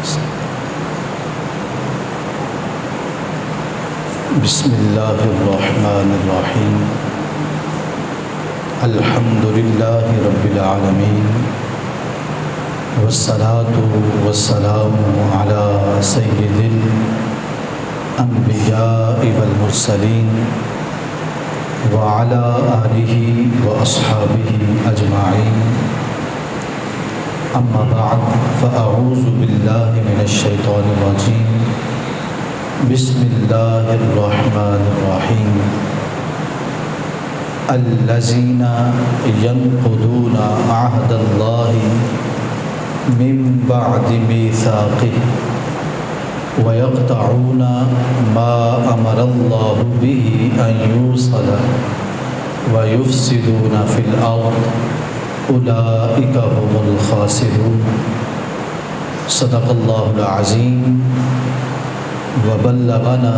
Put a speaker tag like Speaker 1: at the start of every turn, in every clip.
Speaker 1: بسم اللہ الرحمن الرحیم الحمد للہ رب العالمین والصلاة والسلام علی سید الانبیاء والمرسلین وعلى آلہ واصحابہ اجمعین اما بعد فاعوذ باللہ من الشیطان الرجیم بسم اللہ الرحمن الرحیم الذین ینقضون عہد اللہ من بعد میثاقہ ویقطعون ما امر اللہ به ان یوصل ویفسدون فی الارض اولئک هم الخاسرون صدق اللہ العظیم وبلغنا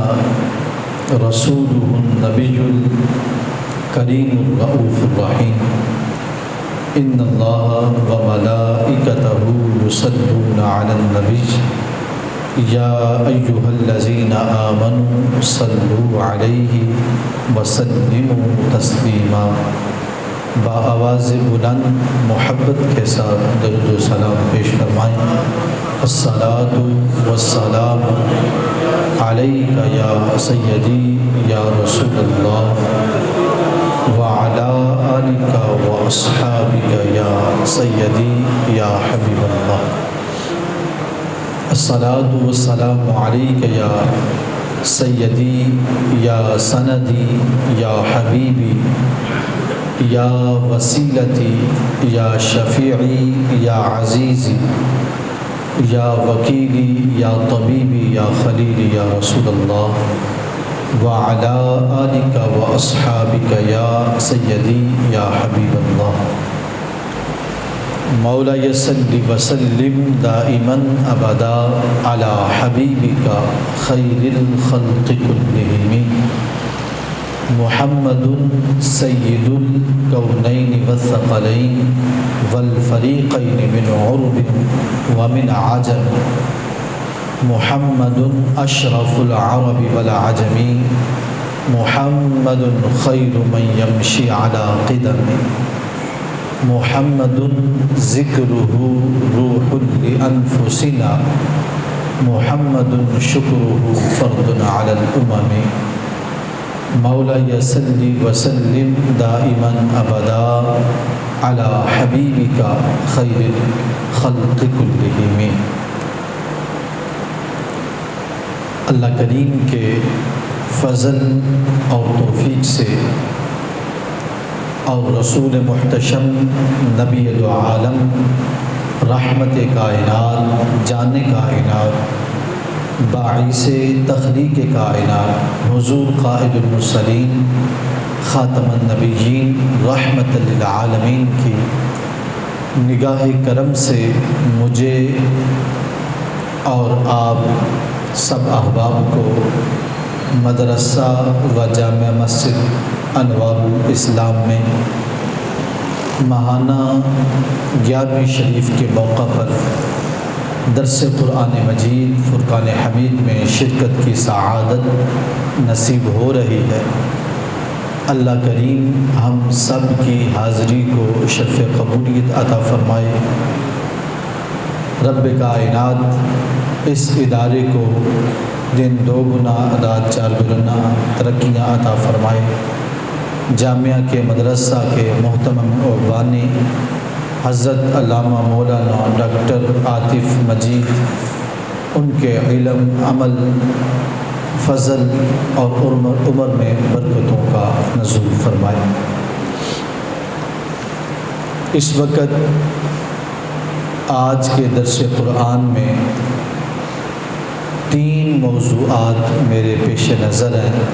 Speaker 1: رسوله النبی الکریم الرؤوف الرحیم ان اللہ وملائکتہ یصلون علی النبی یا ایہا الذین آمنوا صلوا علیہ وسلموا تسلیما۔ بآواز بلند محبت کے ساتھ درود و سلام پیش فرمائیں۔ الصلاۃ والسلام علیک یا سیدی یا رسول اللہ وعلی آلک واصحابک یا سیدی یا حبیب اللہ۔ الصلاۃ والسلام علیک یا سیدی یا سندی یا حبیبی یا وسیلتی یا شفیعی یا عزیزی یا وکیلی یا طبیبی یا خلیلی یا رسول اللہ وعلی آلک واصحابک یا سیدی یا حبیب اللہ۔ مولا صلی وسلم دائما ابدا علی حبیبک خیر الخلق کلہم محمد سید الکونین والثقلین والفریقین من عرب ومن عجم محمد اشرف العرب والعجم محمد خیر من یمشی علی قدم محمد ذکرہ روح لانفسنا محمد شکرہ فرد علی الامم۔ مولا صلی وسلم دائما ابدا علی حبیبک خیر الخلق کلہم۔ اللہ کریم کے فضل اور توفیق سے اور رسول محتشم نبی دو عالم رحمت کائنات جان کائنات باعث تخلیق کائنات حضور قائد المرسلین خاتم النبیین رحمت للعالمین کی نگاہ کرم سے مجھے اور آپ سب احباب کو مدرسہ و جامع مسجد انوار الاسلام میں ماہانہ 11ویں شریف کے موقع پر درس قرآن مجید فرقان حمید میں شرکت کی سعادت نصیب ہو رہی ہے۔ اللہ کریم ہم سب کی حاضری کو شرف قبولیت عطا فرمائے۔ رب کائنات اس ادارے کو دن 2 گنا رات 4 گنا ترقیاں عطا فرمائے۔ جامعہ کے مدرسہ کے محترم بانی حضرت علامہ مولانا ڈاکٹر عاطف مجید ان کے علم عمل فضل اور عمر میں برکتوں کا نزول فرمائے۔ اس وقت آج کے درس قرآن میں 3 موضوعات میرے پیش نظر ہیں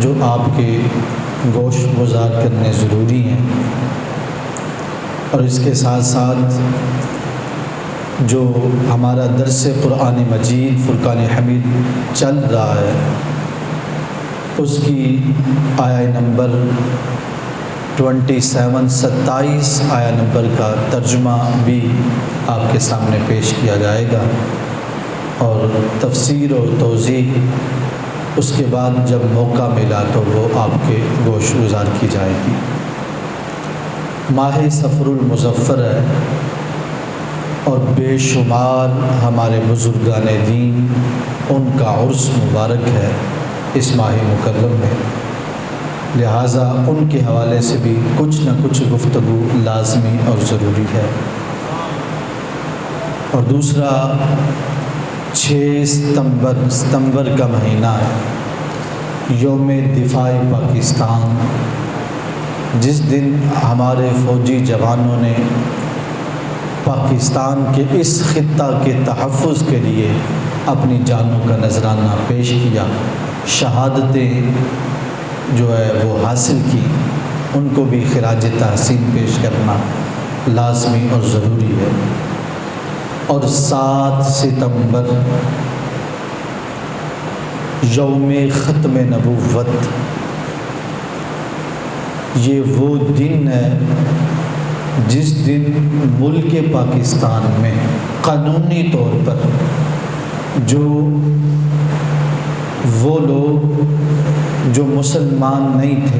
Speaker 1: جو آپ کے گوش گزار کرنے ضروری ہیں، اور اس کے ساتھ ساتھ جو ہمارا درس قرآن مجید فرقان حمید چل رہا ہے اس کی آیہ نمبر 27 آیا نمبر کا ترجمہ بھی آپ کے سامنے پیش کیا جائے گا، اور تفسیر و توضیح اس کے بعد جب موقع ملا تو وہ آپ کے گوش گزار کی جائے گی۔ ماہ صفر المظفر ہے، اور بے شمار ہمارے بزرگان دین ان کا عرس مبارک ہے اس ماہ مکرم میں، لہٰذا ان کے حوالے سے بھی کچھ نہ کچھ گفتگو لازمی اور ضروری ہے۔ اور دوسرا 6 ستمبر کا مہینہ ہے، یوم دفاع پاکستان، جس دن ہمارے فوجی جوانوں نے پاکستان کے اس خطہ کے تحفظ کے لیے اپنی جانوں کا نذرانہ پیش کیا، شہادتیں جو ہے وہ حاصل کی، ان کو بھی خراج تحسین پیش کرنا لازمی اور ضروری ہے۔ اور 7 ستمبر یوم ختم نبوت، یہ وہ دن ہے جس دن ملک پاکستان میں قانونی طور پر جو وہ لوگ جو مسلمان نہیں تھے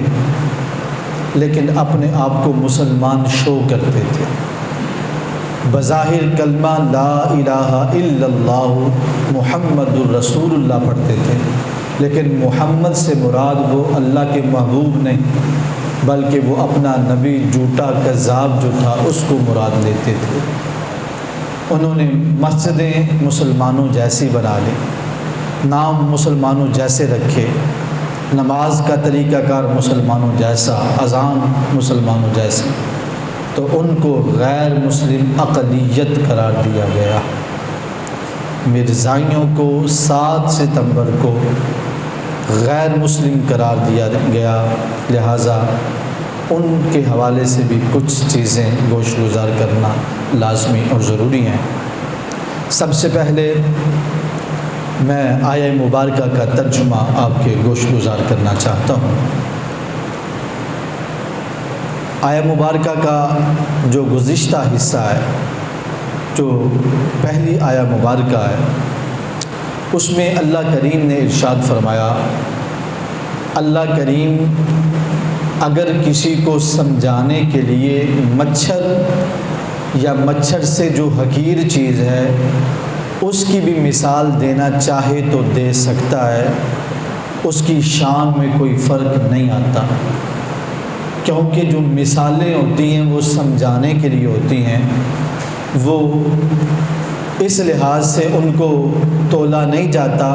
Speaker 1: لیکن اپنے آپ کو مسلمان شو کرتے تھے، بظاہر کلمہ لا الہ الا اللہ محمد الرسول اللہ پڑھتے تھے، لیکن محمد سے مراد وہ اللہ کے محبوب نہیں بلکہ وہ اپنا نبی جھوٹا کذاب جو تھا اس کو مراد لیتے تھے۔ انہوں نے مسجدیں مسلمانوں جیسی بنا لی، نام مسلمانوں جیسے رکھے، نماز کا طریقہ کار مسلمانوں جیسا، اذان مسلمانوں جیسی، تو ان کو غیر مسلم اقلیت قرار دیا گیا۔ مرزائیوں کو 7 ستمبر کو غیر مسلم قرار دیا گیا، لہٰذا ان کے حوالے سے بھی کچھ چیزیں گوش گزار کرنا لازمی اور ضروری ہیں۔ سب سے پہلے میں آیہ مبارکہ کا ترجمہ آپ کے گوش گزار کرنا چاہتا ہوں۔ آیہ مبارکہ کا جو گزشتہ حصہ ہے، جو پہلی آیہ مبارکہ ہے، اس میں اللہ کریم نے ارشاد فرمایا، اللہ کریم اگر کسی کو سمجھانے کے لیے مچھر یا مچھر سے جو حقیر چیز ہے اس کی بھی مثال دینا چاہے تو دے سکتا ہے، اس کی شان میں کوئی فرق نہیں آتا، کیونکہ جو مثالیں ہوتی ہیں وہ سمجھانے کے لیے ہوتی ہیں، وہ اس لحاظ سے ان کو تولا نہیں جاتا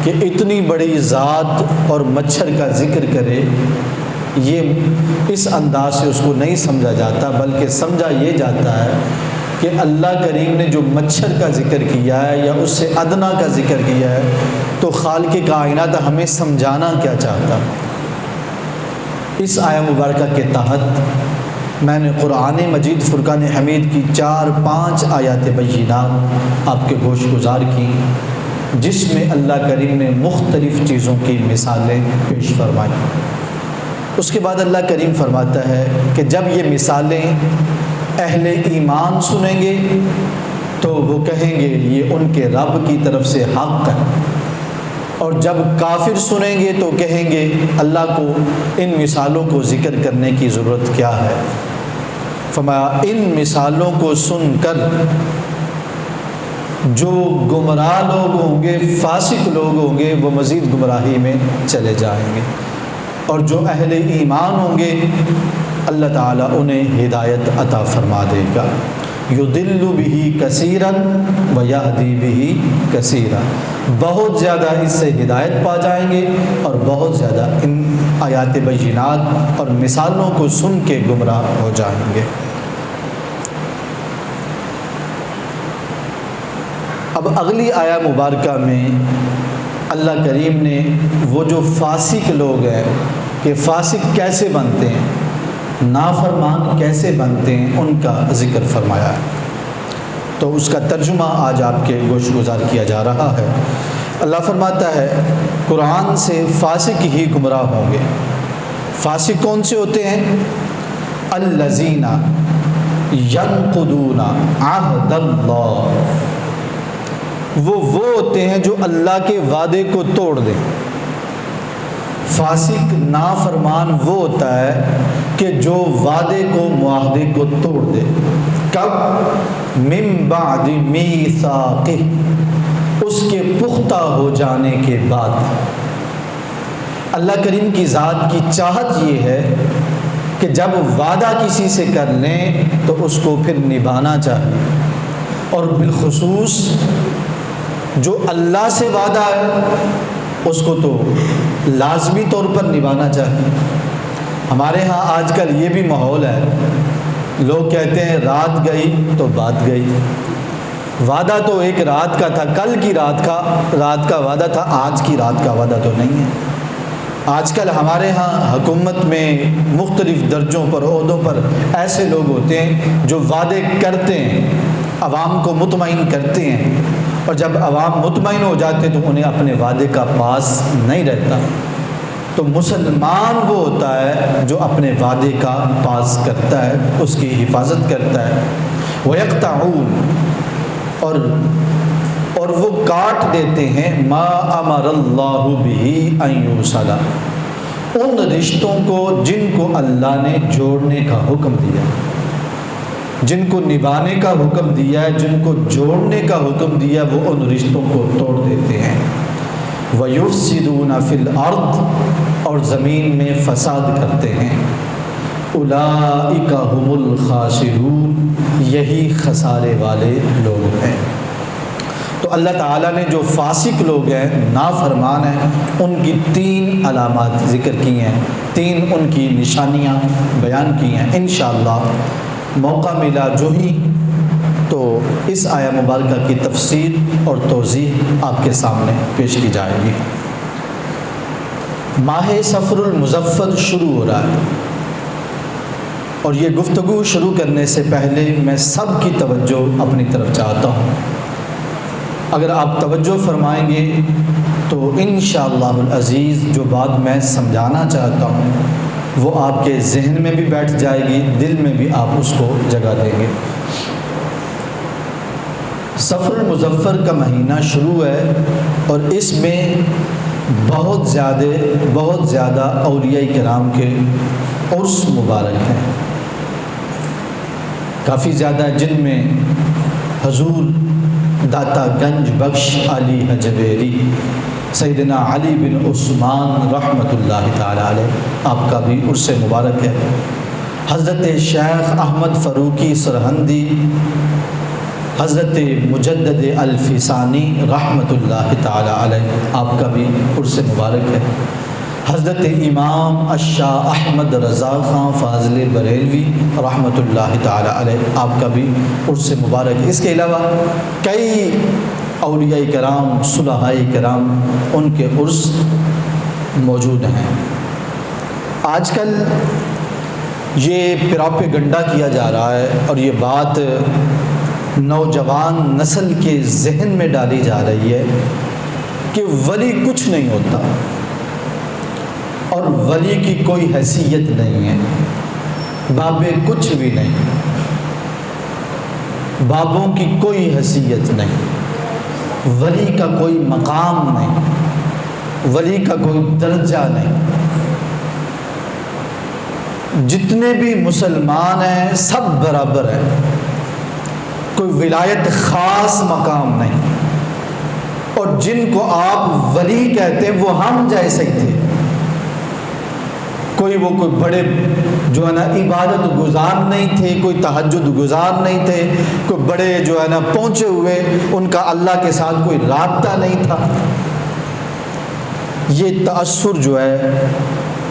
Speaker 1: کہ اتنی بڑی ذات اور مچھر کا ذکر کرے، یہ اس انداز سے اس کو نہیں سمجھا جاتا، بلکہ سمجھا یہ جاتا ہے کہ اللہ کریم نے جو مچھر کا ذکر کیا ہے یا اس سے ادنا کا ذکر کیا ہے تو خالق کائنات ہمیں سمجھانا کیا چاہتا۔ اس آیہ مبارکہ کے تحت میں نے قرآن مجید فرقان حمید کی 4-5 آیات بینات آپ کے گوش گزار کی، جس میں اللہ کریم نے مختلف چیزوں کی مثالیں پیش فرمائی۔ اس کے بعد اللہ کریم فرماتا ہے کہ جب یہ مثالیں اہل ایمان سنیں گے تو وہ کہیں گے یہ ان کے رب کی طرف سے حق ہے، اور جب کافر سنیں گے تو کہیں گے اللہ کو ان مثالوں کو ذکر کرنے کی ضرورت کیا ہے۔ فرمایا ان مثالوں کو سن کر جو گمراہ لوگ ہوں گے، فاسق لوگ ہوں گے، وہ مزید گمراہی میں چلے جائیں گے، اور جو اہل ایمان ہوں گے اللہ تعالیٰ انہیں ہدایت عطا فرما دے گا۔ یضل بہ کثیرا ویہدی بہ کثیرا، بہت زیادہ اس سے ہدایت پا جائیں گے اور بہت زیادہ ان آیات بینات اور مثالوں کو سن کے گمراہ ہو جائیں گے۔ اب اگلی آیہ مبارکہ میں اللہ کریم نے وہ جو فاسق لوگ ہیں کہ فاسق کیسے بنتے ہیں، نافرمان کیسے بنتے ہیں، ان کا ذکر فرمایا ہے۔ تو اس کا ترجمہ آج آپ کے گوش گزار کیا جا رہا ہے۔ اللہ فرماتا ہے قرآن سے فاسق ہی گمراہ ہوں گے۔ فاسق کون سے ہوتے ہیں؟ الذین ینقضون عہد اللہ، وہ ہوتے ہیں جو اللہ کے وعدے کو توڑ دیں۔ فاسق نافرمان وہ ہوتا ہے کہ جو وعدے کو معاہدے کو توڑ دے۔ کب؟ من بعد میثاقہ، اس کے پختہ ہو جانے کے بعد۔ اللہ کریم کی ذات کی چاہت یہ ہے کہ جب وعدہ کسی سے کر لیں تو اس کو پھر نبھانا چاہیے، اور بالخصوص جو اللہ سے وعدہ ہے اس کو تو لازمی طور پر نبھانا چاہیے۔ ہمارے ہاں آج کل یہ بھی ماحول ہے، لوگ کہتے ہیں رات گئی تو بات گئی۔ وعدہ تو ایک رات کا تھا، کل کی رات کا وعدہ تھا، آج کی رات کا وعدہ تو نہیں ہے۔ آج کل ہمارے ہاں حکومت میں مختلف درجوں پر، عہدوں پر ایسے لوگ ہوتے ہیں جو وعدے کرتے ہیں، عوام کو مطمئن کرتے ہیں، اور جب عوام مطمئن ہو جاتے ہیں تو انہیں اپنے وعدے کا پاس نہیں رہتا۔ تو مسلمان وہ ہوتا ہے جو اپنے وعدے کا پاس کرتا ہے، اس کی حفاظت کرتا ہے۔ وَيَقْطَعُونَ، اور وہ کاٹ دیتے ہیں ما امر اللہ بہ ان یوصل، ان رشتوں کو جن کو اللہ نے جوڑنے کا حکم دیا، جن کو نبھانے کا حکم دیا ہے، جن کو جوڑنے کا حکم دیا، وہ ان رشتوں کو توڑ دیتے ہیں۔ وَيُفْسِدُونَ فِي الْأَرْضِ، اور زمین میں فساد کرتے ہیں۔ أُولَئِكَ هُمُ الْخَاسِرُونَ، یہی خسارے والے لوگ ہیں۔ تو اللہ تعالیٰ نے جو فاسق لوگ ہیں، نافرمان ہیں، ان کی 3 علامات ذکر کی ہیں، 3 ان کی نشانیاں بیان کی ہیں۔ انشاءاللہ موقع ملا جو ہی تو اس آیہ مبارکہ کی تفسیر اور توضیح آپ کے سامنے پیش کی جائے گی۔ ماہ صفر المظفر شروع ہو رہا ہے، اور یہ گفتگو شروع کرنے سے پہلے میں سب کی توجہ اپنی طرف چاہتا ہوں۔ اگر آپ توجہ فرمائیں گے تو انشاءاللہ العزیز جو بات میں سمجھانا چاہتا ہوں وہ آپ کے ذہن میں بھی بیٹھ جائے گی، دل میں بھی آپ اس کو جگہ دیں گے۔ صفر المظفر کا مہینہ شروع ہے، اور اس میں بہت زیادہ اولیاء کرام کے عرس مبارک ہیں، کافی زیادہ، جن میں حضور داتا گنج بخش علی حجویری سیدنا علی بن عثمان رحمۃ اللہ تعالی علیہ، آپ کا بھی عرس مبارک ہے۔ حضرت شیخ احمد فاروقی سرہندی، حضرت مجدد الفسانی رحمۃ اللہ تعالی علیہ، آپ کا بھی عرس مبارک ہے۔ حضرت امام الشاہ احمد رضا خان فاضل بریلوی رحمۃ اللہ تعالی علیہ، آپ کا بھی عرس مبارک ہے۔ اس کے علاوہ کئی اولیاء کرام، صلحاء کرام، ان کے عرس موجود ہیں۔ آج کل یہ پراپیگنڈا کیا جا رہا ہے، اور یہ بات نوجوان نسل کے ذہن میں ڈالی جا رہی ہے کہ ولی کچھ نہیں ہوتا، اور ولی کی کوئی حیثیت نہیں ہے، بابے کچھ بھی نہیں، بابوں کی کوئی حیثیت نہیں، ولی کا کوئی مقام نہیں، ولی کا کوئی درجہ نہیں۔ جتنے بھی مسلمان ہیں سب برابر ہیں، کوئی ولایت خاص مقام نہیں، اور جن کو آپ ولی کہتے ہیں وہ ہم جیسے ہی تھے، کوئی بڑے جو ہے نا عبادت گزار نہیں تھے، کوئی تہجد گزار نہیں تھے، کوئی بڑے جو ہے نا پہنچے ہوئے، ان کا اللہ کے ساتھ کوئی رابطہ نہیں تھا۔ یہ تأثر جو ہے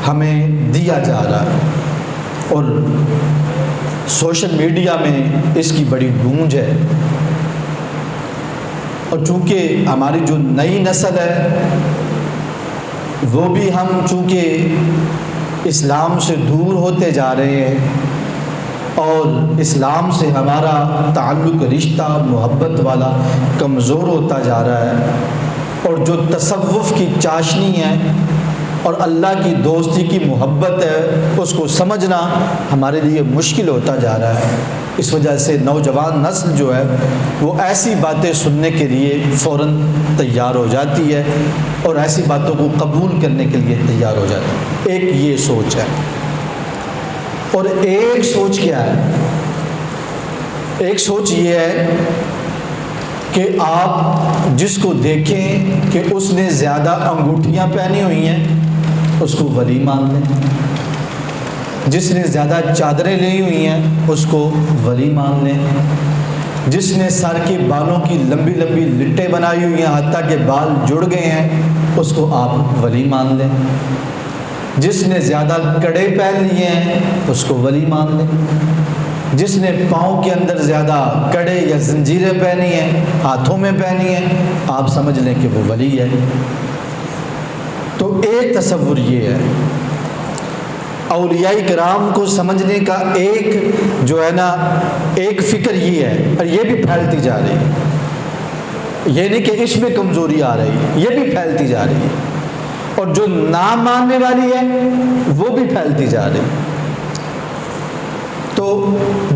Speaker 1: ہمیں دیا جا رہا ہے، اور سوشل میڈیا میں اس کی بڑی گونج ہے، اور چونکہ ہماری جو نئی نسل ہے وہ بھی ہم چونکہ اسلام سے دور ہوتے جا رہے ہیں، اور اسلام سے ہمارا تعلق، رشتہ، محبت والا کمزور ہوتا جا رہا ہے، اور جو تصوف کی چاشنی ہے اور اللہ کی دوستی کی محبت ہے اس کو سمجھنا ہمارے لیے مشکل ہوتا جا رہا ہے۔ اس وجہ سے نوجوان نسل جو ہے وہ ایسی باتیں سننے کے لیے فوراً تیار ہو جاتی ہے اور ایسی باتوں کو قبول کرنے کے لیے تیار ہو جاتی ہے۔ ایک یہ سوچ ہے، اور ایک سوچ کیا ہے؟ ایک سوچ یہ ہے کہ آپ جس کو دیکھیں کہ اس نے زیادہ انگوٹھیاں پہنی ہوئی ہیں اس کو ولی مان لیں، جس نے زیادہ چادریں لی ہوئی ہیں اس کو ولی مان لیں، جس نے سر کے بالوں کی لمبی لمبی لٹیں بنائی ہوئی ہیں حتیٰ کہ بال جڑ گئے ہیں اس کو آپ ولی مان لیں، جس نے زیادہ کڑے پہن لیے ہیں اس کو ولی مان لیں، جس نے پاؤں کے اندر زیادہ کڑے یا زنجیریں پہنی ہیں، ہاتھوں میں پہنی ہیں، آپ سمجھ لیں کہ وہ ولی ہے۔ تو ایک تصور یہ ہے، اولیاء کرام کو سمجھنے کا ایک جو ہے نا ایک فکر یہ ہے، اور یہ بھی پھیلتی جا رہی ہے، یہ نہیں کہ اس میں کمزوری آ رہی ہے، یہ بھی پھیلتی جا رہی ہے، اور جو نہ ماننے والی ہے وہ بھی پھیلتی جا رہی ہے۔ تو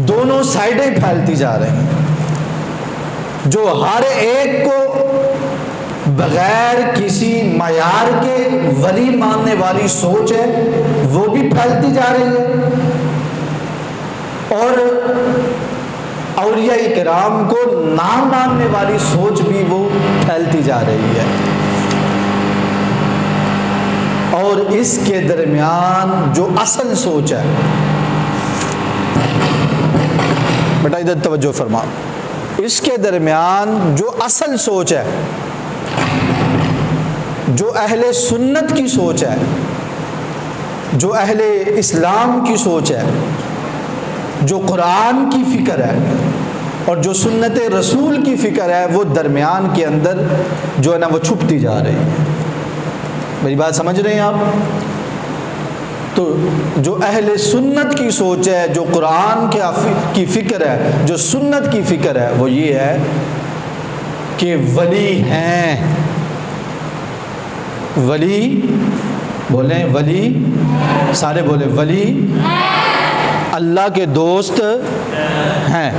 Speaker 1: دونوں سائڈیں پھیلتی جا رہی ہیں، جو ہر ایک کو بغیر کسی معیار کے ولی ماننے والی سوچ ہے وہ بھی پھیلتی جا رہی ہے، اور اولیاء کرام کو نہ ماننے والی سوچ بھی وہ پھیلتی جا رہی ہے۔ اور اس کے درمیان جو اصل سوچ ہے، بیٹا ادھر توجہ فرما، اس کے درمیان جو اصل سوچ ہے، جو اہل سنت کی سوچ ہے، جو اہل اسلام کی سوچ ہے، جو قرآن کی فکر ہے اور جو سنت رسول کی فکر ہے، وہ درمیان کے اندر جو ہے نا وہ چھپتی جا رہی ہے۔ میری بات سمجھ رہے ہیں آپ؟ تو جو اہل سنت کی سوچ ہے، جو قرآن کی فکر ہے، جو سنت کی فکر ہے، وہ یہ ہے کہ ولی ہیں، ولی بولیں، ولی سارے بولیں، ولی اللہ کے دوست ہیں،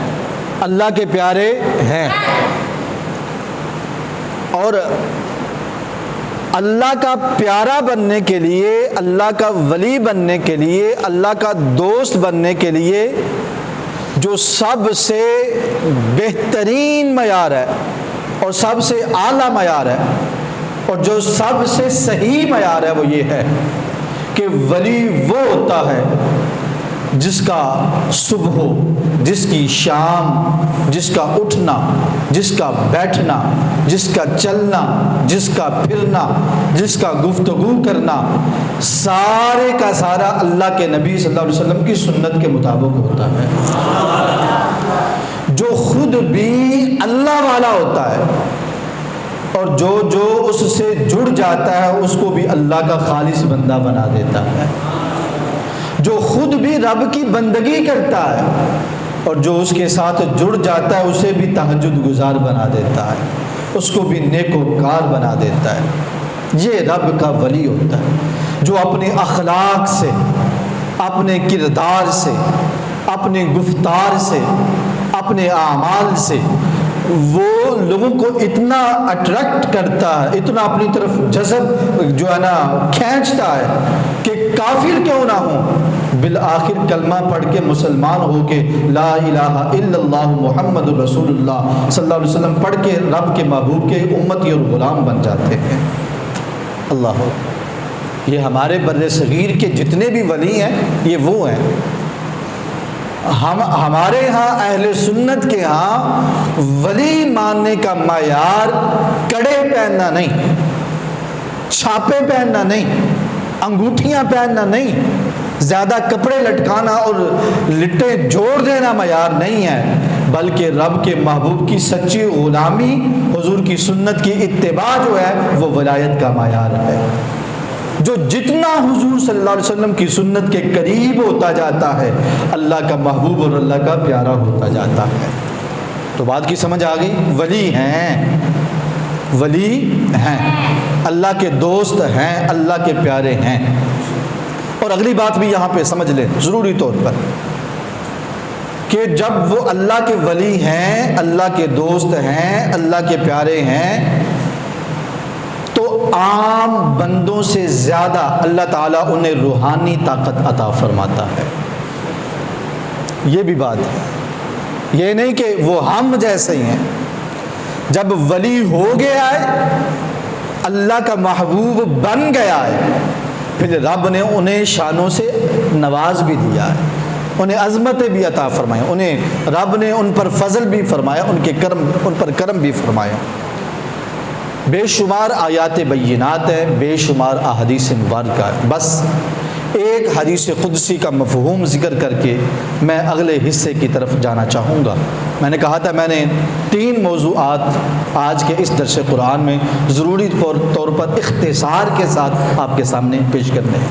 Speaker 1: اللہ کے پیارے ہیں، اور اللہ کا پیارا بننے کے لیے، اللہ کا ولی بننے کے لیے، اللہ کا دوست بننے کے لیے جو سب سے بہترین معیار ہے اور سب سے اعلیٰ معیار ہے اور جو سب سے صحیح معیار ہے، وہ یہ ہے کہ ولی وہ ہوتا ہے جس کا صبح، جس کی شام، جس کا اٹھنا، جس کا بیٹھنا، جس کا چلنا، جس کا پھرنا، جس کا گفتگو کرنا، سارے کا سارا اللہ کے نبی صلی اللہ علیہ وسلم کی سنت کے مطابق ہوتا ہے، جو خود بھی اللہ والا ہوتا ہے اور جو اس سے جڑ جاتا ہے اس کو بھی اللہ کا خالص بندہ بنا دیتا ہے، جو خود بھی رب کی بندگی کرتا ہے اور جو اس کے ساتھ جڑ جاتا ہے اسے بھی تہجد گزار بنا دیتا ہے، اس کو بھی نیکوکار بنا دیتا ہے۔ یہ رب کا ولی ہوتا ہے جو اپنے اخلاق سے، اپنے کردار سے، اپنے گفتار سے، اپنے اعمال سے وہ لوگوں کو اتنا اٹریکٹ کرتا ہے، اتنا اپنی طرف جذب جو ہے نا کھینچتا ہے کہ کافر کیوں نہ ہوں بالآخر کلمہ پڑھ کے مسلمان ہو کے لا الہ الا اللہ محمد رسول اللہ صلی اللہ علیہ وسلم پڑھ کے رب کے محبوب کے امتی اور غلام بن جاتے ہیں۔ اللہ، یہ ہمارے بر صغیر کے جتنے بھی ولی ہیں یہ وہ ہیں۔ ہمارے ہاں اہل سنت کے ہاں ولی ماننے کا معیار کڑے پہننا نہیں، چھاپے پہننا نہیں، انگوٹھیاں پہننا نہیں، زیادہ کپڑے لٹکانا اور لٹیں جوڑ دینا معیار نہیں ہے، بلکہ رب کے محبوب کی سچی غلامی، حضور کی سنت کی اتباع جو ہے وہ ولایت کا معیار ہے۔ جو جتنا حضور صلی اللہ علیہ وسلم کی سنت کے قریب ہوتا جاتا ہے اللہ کا محبوب اور اللہ کا پیارا ہوتا جاتا ہے۔ تو بات کی سمجھ آ گئی؟ ولی ہیں ولی ہیں، اللہ کے دوست ہیں، اللہ کے پیارے ہیں۔ اور اگلی بات بھی یہاں پہ سمجھ لیں ضروری طور پر کہ جب وہ اللہ کے ولی ہیں، اللہ کے دوست ہیں، اللہ کے پیارے ہیں، تو عام بندوں سے زیادہ اللہ تعالیٰ انہیں روحانی طاقت عطا فرماتا ہے۔ یہ بھی بات ہے، یہ نہیں کہ وہ ہم جیسے ہی ہیں۔ جب ولی ہو گیا ہے، اللہ کا محبوب بن گیا ہے، پھر رب نے انہیں شانوں سے نواز بھی دیا ہے، انہیں عظمتیں بھی عطا فرمائیں، انہیں رب نے ان پر فضل بھی فرمایا، ان پر کرم بھی فرمایا۔ بے شمار آیات بینات ہے، بے شمار احادیث مبارکہ ہے۔ بس ایک حدیث قدسی کا مفہوم ذکر کر کے میں اگلے حصے کی طرف جانا چاہوں گا۔ میں نے کہا تھا میں نے 3 موضوعات آج کے اس درس قرآن میں ضروری طور پر اختصار کے ساتھ آپ کے سامنے پیش کرنے ہیں۔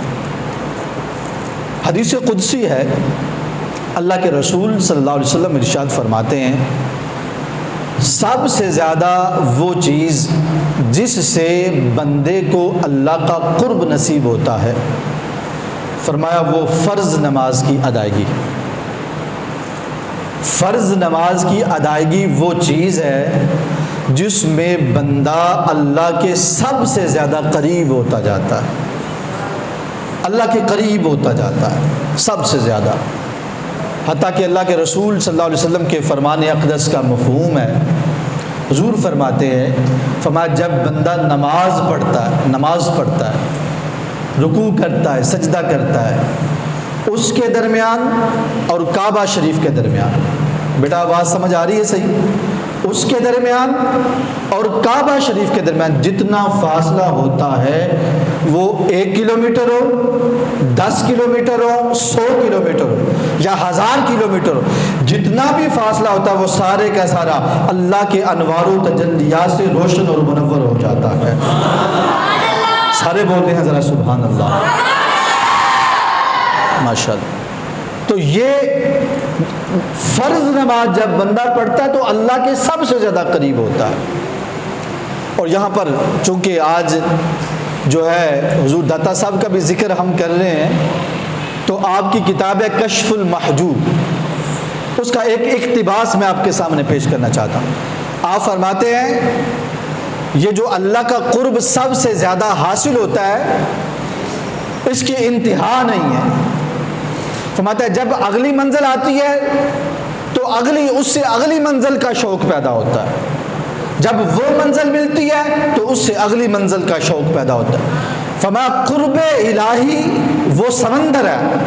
Speaker 1: حدیث قدسی ہے، اللہ کے رسول صلی اللہ علیہ وسلم ارشاد فرماتے ہیں، سب سے زیادہ وہ چیز جس سے بندے کو اللہ کا قرب نصیب ہوتا ہے، فرمایا وہ فرض نماز کی ادائیگی۔ فرض نماز کی ادائیگی وہ چیز ہے جس میں بندہ اللہ کے سب سے زیادہ قریب ہوتا جاتا ہے، اللہ کے قریب ہوتا جاتا ہے سب سے زیادہ۔ حتیٰ کہ اللہ کے رسول صلی اللہ علیہ وسلم کے فرمان اقدس کا مفہوم ہے، حضور فرماتے ہیں، فرمایا جب بندہ نماز پڑھتا ہے، رکوع کرتا ہے، سجدہ کرتا ہے، اس کے درمیان اور کعبہ شریف کے درمیان، بیٹا آواز سمجھ آ رہی ہے صحیح؟ اس کے درمیان اور کعبہ شریف کے درمیان جتنا فاصلہ ہوتا ہے وہ 1 کلومیٹر ہو، 10 کلومیٹر ہو، 100 کلومیٹر ہو یا 1000 کلومیٹر ہو، جتنا بھی فاصلہ ہوتا ہے وہ سارے کا سارا اللہ کے انوار و تجلیات سے روشن اور منور ہو جاتا ہے۔ سارے بولتے ہیں ذرا سبحان اللہ، ماشاءاللہ۔ تو یہ فرض نماز جب بندہ پڑھتا ہے تو اللہ کے سب سے زیادہ قریب ہوتا ہے۔ اور یہاں پر چونکہ آج جو ہے حضور داتا صاحب کا بھی ذکر ہم کر رہے ہیں، تو آپ کی کتاب ہے کشف المحجوب، اس کا ایک اقتباس میں آپ کے سامنے پیش کرنا چاہتا ہوں۔ آپ فرماتے ہیں یہ جو اللہ کا قرب سب سے زیادہ حاصل ہوتا ہے اس کی انتہا نہیں ہے۔ فرماتا ہے جب اگلی منزل آتی ہے تو اس سے اگلی منزل کا شوق پیدا ہوتا ہے، جب وہ منزل ملتی ہے تو اس سے اگلی منزل کا شوق پیدا ہوتا ہے۔ فرمایا قرب الہی وہ سمندر ہے،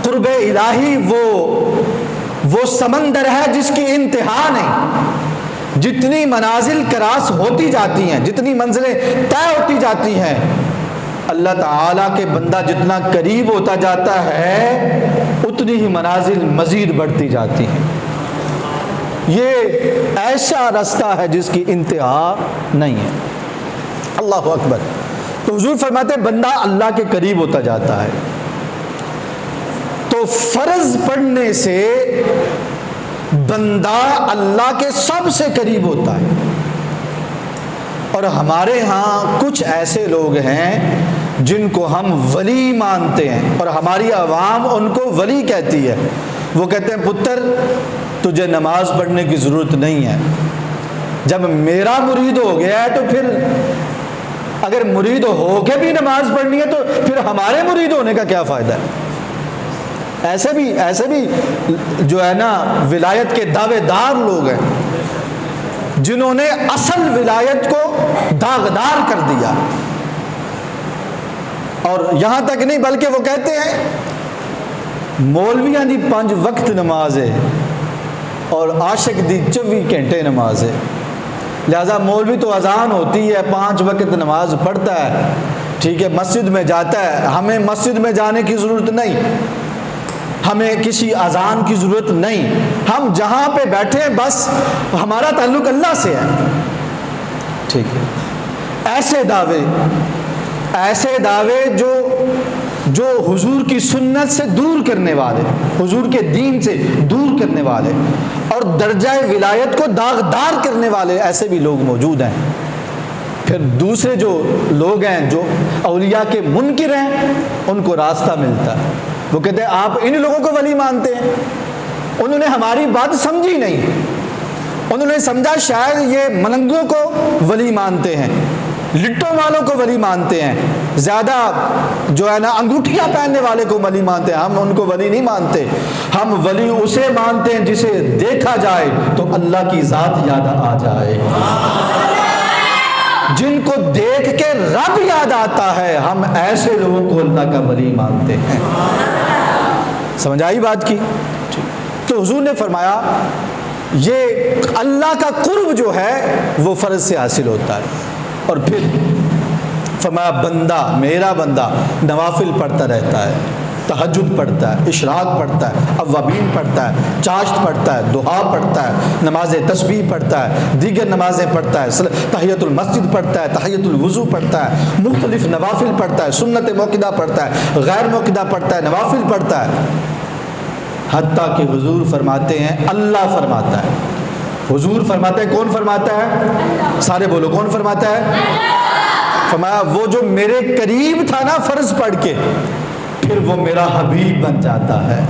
Speaker 1: قرب الہی وہ سمندر ہے جس کی انتہا نہیں۔ جتنی منازل کراس ہوتی جاتی ہیں، جتنی منزلیں طے ہوتی جاتی ہیں، اللہ تعالیٰ کے بندہ جتنا قریب ہوتا جاتا ہے اتنی ہی منازل مزید بڑھتی جاتی ہیں۔ یہ ایسا راستہ ہے جس کی انتہا نہیں ہے۔ اللہ اکبر۔ تو حضور فرماتے ہیں بندہ اللہ کے قریب ہوتا جاتا ہے، تو فرض پڑھنے سے بندہ اللہ کے سب سے قریب ہوتا ہے۔ اور ہمارے ہاں کچھ ایسے لوگ ہیں جن کو ہم ولی مانتے ہیں اور ہماری عوام ان کو ولی کہتی ہے۔ وہ کہتے ہیں پتر تجھے نماز پڑھنے کی ضرورت نہیں ہے، جب میرا مرید ہو گیا ہے تو پھر اگر مرید ہو کے بھی نماز پڑھنی ہے تو پھر ہمارے مرید ہونے کا کیا فائدہ ہے۔ ایسے بھی جو ہے نا ولایت کے دعوے دار لوگ ہیں جنہوں نے اصل ولایت کو داغدار کر دیا، اور یہاں تک نہیں بلکہ وہ کہتے ہیں مولویاں دی 5 وقت نماز ہے اور عاشق دی 24 گھنٹے نماز ہے، لہذا مولوی تو اذان ہوتی ہے 5 وقت نماز پڑھتا ہے، ٹھیک ہے، مسجد میں جاتا ہے، ہمیں مسجد میں جانے کی ضرورت نہیں، ہمیں کسی اذان کی ضرورت نہیں، ہم جہاں پہ بیٹھے ہیں بس ہمارا تعلق اللہ سے ہے، ٹھیک ہے۔ ایسے دعوے جو حضور کی سنت سے دور کرنے والے، حضور کے دین سے دور کرنے والے اور درجہ ولایت کو داغدار کرنے والے ایسے بھی لوگ موجود ہیں۔ پھر دوسرے جو لوگ ہیں جو اولیاء کے منکر ہیں ان کو راستہ ملتا ہے. وہ کہتے ہیں آپ ان لوگوں کو ولی مانتے ہیں. انہوں نے ہماری بات سمجھی نہیں. انہوں نے سمجھا شاید یہ ملنگوں کو ولی مانتے ہیں, لٹوں والوں کو ولی مانتے ہیں, زیادہ جو ہے نا انگوٹھیاں پہننے والے کو ولی مانتے ہیں. ہم ان کو ولی نہیں مانتے. ہم ولی اسے مانتے ہیں جسے دیکھا جائے تو اللہ کی ذات یاد آ جائے. جن کو دیکھ کے رب یاد آتا ہے, ہم ایسے لوگوں کو اللہ کا ولی مانتے ہیں. سمجھ آئی بات کی؟ تو حضور نے فرمایا یہ اللہ کا قرب جو ہے وہ فرض سے حاصل ہوتا ہے. اور پھر فرمایا بندہ, میرا بندہ نوافل پڑھتا رہتا ہے, تہجد پڑھتا ہے, اشراق پڑھتا ہے, اوابین پڑھتا ہے, چاشت پڑھتا ہے, دعا پڑھتا ہے, نماز تسبیح پڑھتا ہے, دیگر نمازیں پڑھتا ہے, تحیۃ المسجد پڑھتا ہے, تحیۃ الوضو پڑھتا ہے, مختلف نوافل پڑھتا ہے, سنت موقدہ پڑھتا ہے, غیر موقدہ پڑھتا ہے, نوافل پڑھتا ہے. حتیٰ کہ حضور فرماتے ہیں, اللہ فرماتا ہے, حضور فرماتے ہیں. کون فرماتا ہے؟ سارے بولو, کون فرماتا ہے؟ فرمایا وہ جو میرے قریب تھا نا فرض پڑھ کے, پھر وہ میرا حبیب بن جاتا ہے.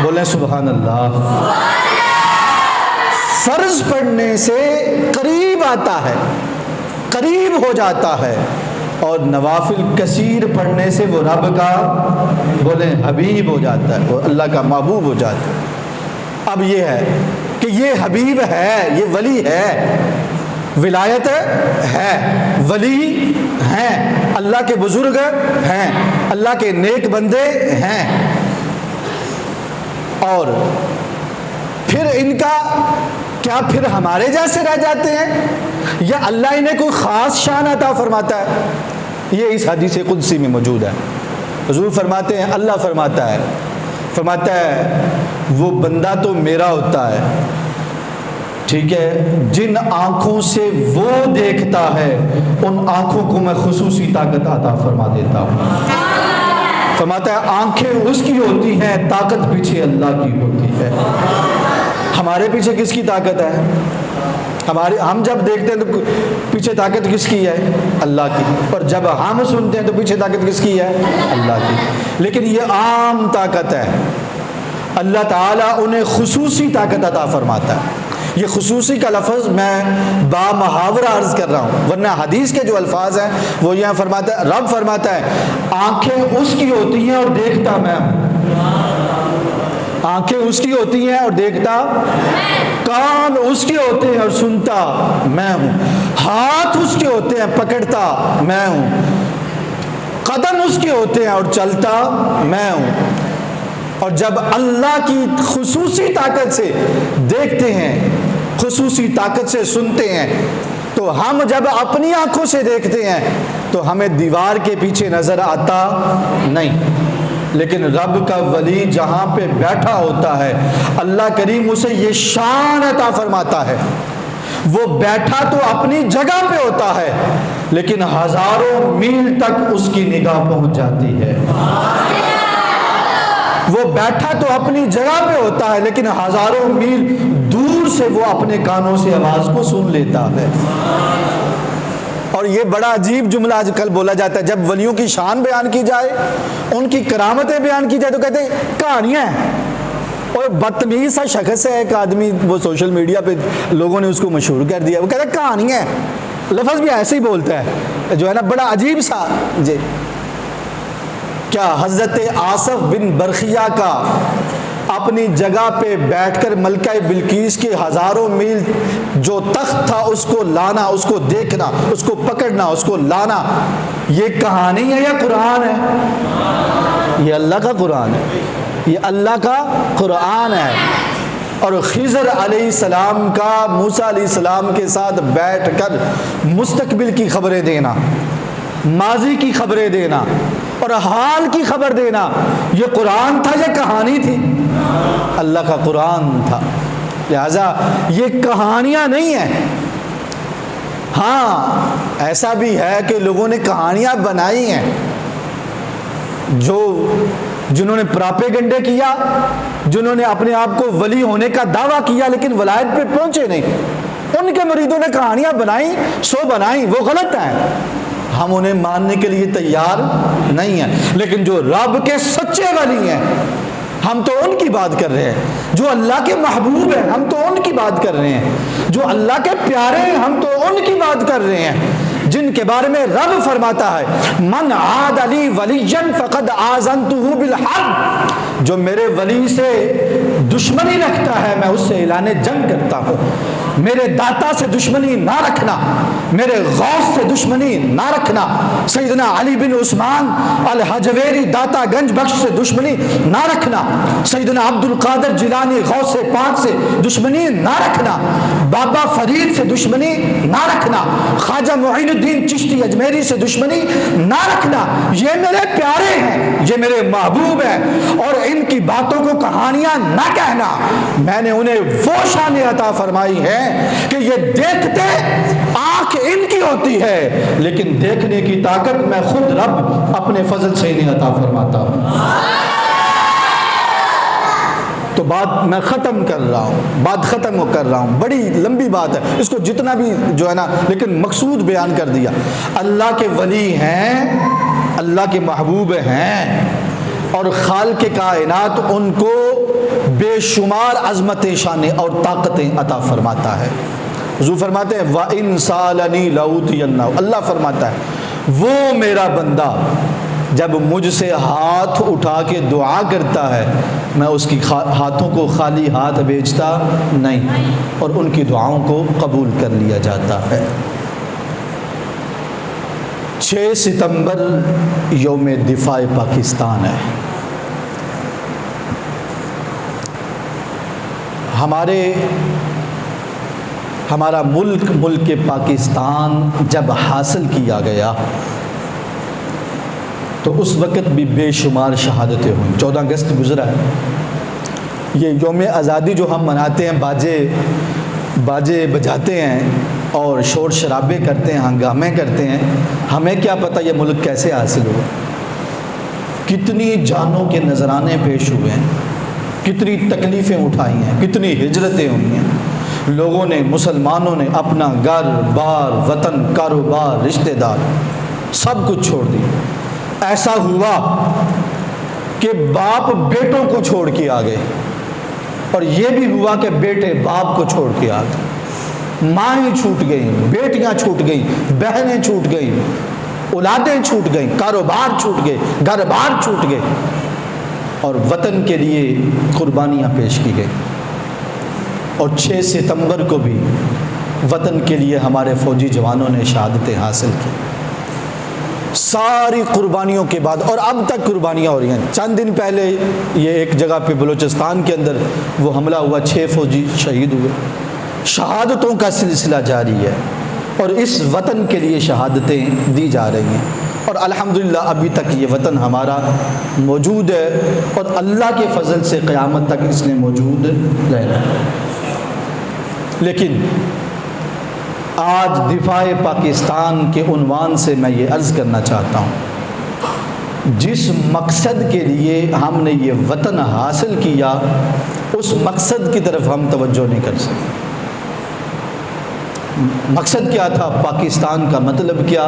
Speaker 1: بولیں سبحان اللہ. فرض پڑھنے سے قریب آتا ہے, قریب ہو جاتا ہے, اور نوافل کثیر پڑھنے سے وہ رب کا بولیں حبیب ہو جاتا ہے, وہ اللہ کا محبوب ہو جاتا ہے. اب یہ ہے کہ یہ حبیب ہے, یہ ولی ہے, ولایت ہے, ولی ہیں, اللہ کے بزرگ ہیں, اللہ کے نیک بندے ہیں. اور پھر ان کا کیا پھر ہمارے جیسے رہ جاتے ہیں یا اللہ انہیں کوئی خاص شان عطا فرماتا ہے؟ یہ اس حدیث قدسی میں موجود ہے. حضور فرماتے ہیں, اللہ فرماتا ہے وہ بندہ تو میرا ہوتا ہے, ٹھیک ہے, جن آنکھوں سے وہ دیکھتا ہے ان آنکھوں کو میں خصوصی طاقت عطا فرما دیتا ہوں. فرماتا ہے آنکھیں اس کی ہوتی ہیں, طاقت پیچھے اللہ کی ہوتی ہے. ہمارے پیچھے کس کی طاقت ہے؟ ہم جب دیکھتے ہیں تو پیچھے طاقت کس کی ہے؟ اللہ کی. اور جب ہم سنتے ہیں تو پیچھے طاقت کس کی ہے؟ اللہ کی. لیکن یہ عام طاقت ہے, اللہ تعالیٰ انہیں خصوصی طاقت عطا فرماتا ہے. یہ خصوصی کا لفظ میں با محاورہ عرض کر رہا ہوں, ورنہ حدیث کے جو الفاظ ہیں وہ یہاں فرماتا ہے, رب فرماتا ہے آنکھیں اس کی ہوتی ہیں اور دیکھتا میں ہوں. آنکھیں اس کی ہوتی ہیں اور دیکھتا, کان اس کے ہوتے ہیں اور سنتا میں ہوں, ہاتھ اس کے ہوتے ہیں پکڑتا میں ہوں, قدم اس کے ہوتے ہیں اور چلتا میں ہوں. اور جب اللہ کی خصوصی طاقت سے دیکھتے ہیں, خصوصی طاقت سے سنتے ہیں, تو ہم جب اپنی آنکھوں سے دیکھتے ہیں تو ہمیں دیوار کے پیچھے نظر آتا نہیں. لیکن رب کا ولی جہاں پہ بیٹھا ہوتا ہے اللہ کریم اسے یہ شان عطا فرماتا ہے, وہ بیٹھا تو اپنی جگہ پہ ہوتا ہے لیکن ہزاروں میل تک اس کی نگاہ پہنچ جاتی ہے. وہ بیٹھا تو اپنی جگہ پہ ہوتا ہے لیکن ہزاروں میل دور سے وہ اپنے کانوں سے آواز کو سن لیتا ہے. اور یہ بڑا عجیب جملہ آج کل بولا جاتا ہے جب ولیوں کی شان بیان کی جائے, ان کی کرامتیں بیان کی جائے تو کہتے ہیں کہانیاں ہیں. اور بدتمیز سا شخص ہے ایک آدمی, وہ سوشل میڈیا پہ لوگوں نے اس کو مشہور کر دیا, وہ کہتا ہے کہانیاں ہیں. لفظ بھی ایسے ہی بولتا ہے جو ہے نا, بڑا عجیب سا. جی کیا حضرت آصف بن برخیہ کا اپنی جگہ پہ بیٹھ کر ملکہ بلقیس کے ہزاروں میل جو تخت تھا اس کو لانا, اس کو دیکھنا, اس کو پکڑنا, اس کو لانا, یہ کہانی ہے یا قرآن ہے؟ یہ اللہ کا قرآن ہے, یہ اللہ کا قرآن ہے. اور خضر علیہ السلام کا موسیٰ علیہ السلام کے ساتھ بیٹھ کر مستقبل کی خبریں دینا, ماضی کی خبریں دینا اور حال کی خبر دینا, یہ قرآن تھا یا کہانی تھی؟ اللہ کا قرآن تھا. لہذا یہ کہانیاں نہیں ہیں. ہاں ایسا بھی ہے کہ لوگوں نے کہانیاں بنائی ہیں, جنہوں نے پراپیگنڈے کیا, جنہوں نے اپنے آپ کو ولی ہونے کا دعویٰ کیا لیکن ولایت پہ پہنچے نہیں. ان کے مریدوں نے کہانیاں بنائیں سو بنائیں، وہ غلط ہیں، ہم انہیں ماننے کے لیے تیار نہیں ہیں۔ لیکن جو رب کے سچے ولی ہیں ہم تو ان کی بات کر رہے ہیں، جو اللہ کے محبوب ہیں ہم تو ان کی بات کر رہے ہیں، جو اللہ کے پیارے ہیں ہم تو ان کی بات کر رہے ہیں، جن کے بارے میں رب فرماتا ہے من عاد لی ولیا فقد آذنتہ بالحرب، جو میرے ولی سے دشمنی رکھتا ہے میں اس سے اعلان جنگ کرتا ہوں۔ میرے داتا سے دشمنی نہ رکھنا، میرے غوث سے دشمنی نہ رکھنا، سیدنا علی بن عثمان الحجویری داتا گنج بخش سے دشمنی نہ رکھنا، سیدنا عبد القادر جیلانی غوث پاک سے دشمنی نہ رکھنا، بابا فرید سے دشمنی نہ رکھنا، خواجہ معین الدین چشتی اجمیری سے دشمنی نہ رکھنا۔ یہ میرے پیارے ہیں، یہ میرے محبوب ہیں، اور ان کی باتوں کو کہانیاں نہ کہنا۔ میں نے انہیں وہ شان عطا فرمائی ہے کہ یہ دیکھتے آنکھ ان کی ہوتی ہے، لیکن دیکھنے کی طاقت میں خود رب اپنے فضل سے انہیں عطا فرماتا ہوں۔ تو بات میں ختم کر رہا ہوں، بڑی لمبی بات ہے، اس کو جتنا بھی جو ہے نا، لیکن مقصود بیان کر دیا۔ اللہ کے ولی ہیں، اللہ کے محبوب ہیں، اور خالق کائنات ان کو بے شمار عظمتیں، شانیں اور طاقتیں عطا فرماتا ہے۔ حضور فرماتے ہیں وَإِن سَأَلَنِي لَأُوتِيَنَّهُ، اللہ فرماتا ہے وہ میرا بندہ جب مجھ سے ہاتھ اٹھا کے دعا کرتا ہے میں اس کی ہاتھوں کو خالی ہاتھ بھیجتا نہیں، اور ان کی دعاؤں کو قبول کر لیا جاتا ہے۔ 6 ستمبر یوم دفاع پاکستان ہے۔ ہمارا ملک پاکستان جب حاصل کیا گیا تو اس وقت بھی بے شمار شہادتیں ہوئیں۔ 14 اگست گزرا ہے، یہ یوم آزادی جو ہم مناتے ہیں، باجے بجاتے ہیں اور شور شرابے کرتے ہیں، ہنگامے کرتے ہیں، ہمیں کیا پتہ یہ ملک کیسے حاصل ہوا، کتنی جانوں کے نذرانے پیش ہوئے ہیں، کتنی تکلیفیں اٹھائی ہیں، کتنی ہجرتیں ہوئی ہیں، لوگوں نے، مسلمانوں نے اپنا گھر بار، وطن، کاروبار، رشتہ دار سب کچھ چھوڑ دیا۔ ایسا ہوا کہ باپ بیٹوں کو چھوڑ کے آ گئے، اور یہ بھی ہوا کہ بیٹے باپ کو چھوڑ کے آ گئے، مائیں چھوٹ گئیں، بیٹیاں چھوٹ گئیں، بہنیں چھوٹ گئیں، اولادیں چھوٹ گئیں، کاروبار چھوٹ گئے، گھر بار چھوٹ گئے، اور وطن کے لیے قربانیاں پیش کی گئیں۔ اور 6 ستمبر کو بھی وطن کے لیے ہمارے فوجی جوانوں نے شہادتیں حاصل کی، ساری قربانیوں کے بعد، اور اب تک قربانیاں ہو رہی ہیں۔ چند دن پہلے یہ ایک جگہ پہ بلوچستان کے اندر وہ حملہ ہوا، 6 فوجی شہید ہوئے، شہادتوں کا سلسلہ جاری ہے، اور اس وطن کے لیے شہادتیں دی جا رہی ہیں، اور الحمدللہ ابھی تک یہ وطن ہمارا موجود ہے، اور اللہ کے فضل سے قیامت تک اس نے موجود رہنا ہے۔ لیکن آج دفاع پاکستان کے عنوان سے میں یہ عرض کرنا چاہتا ہوں، جس مقصد کے لیے ہم نے یہ وطن حاصل کیا اس مقصد کی طرف ہم توجہ نہیں کر سکتے۔ مقصد کیا تھا؟ پاکستان کا مطلب کیا؟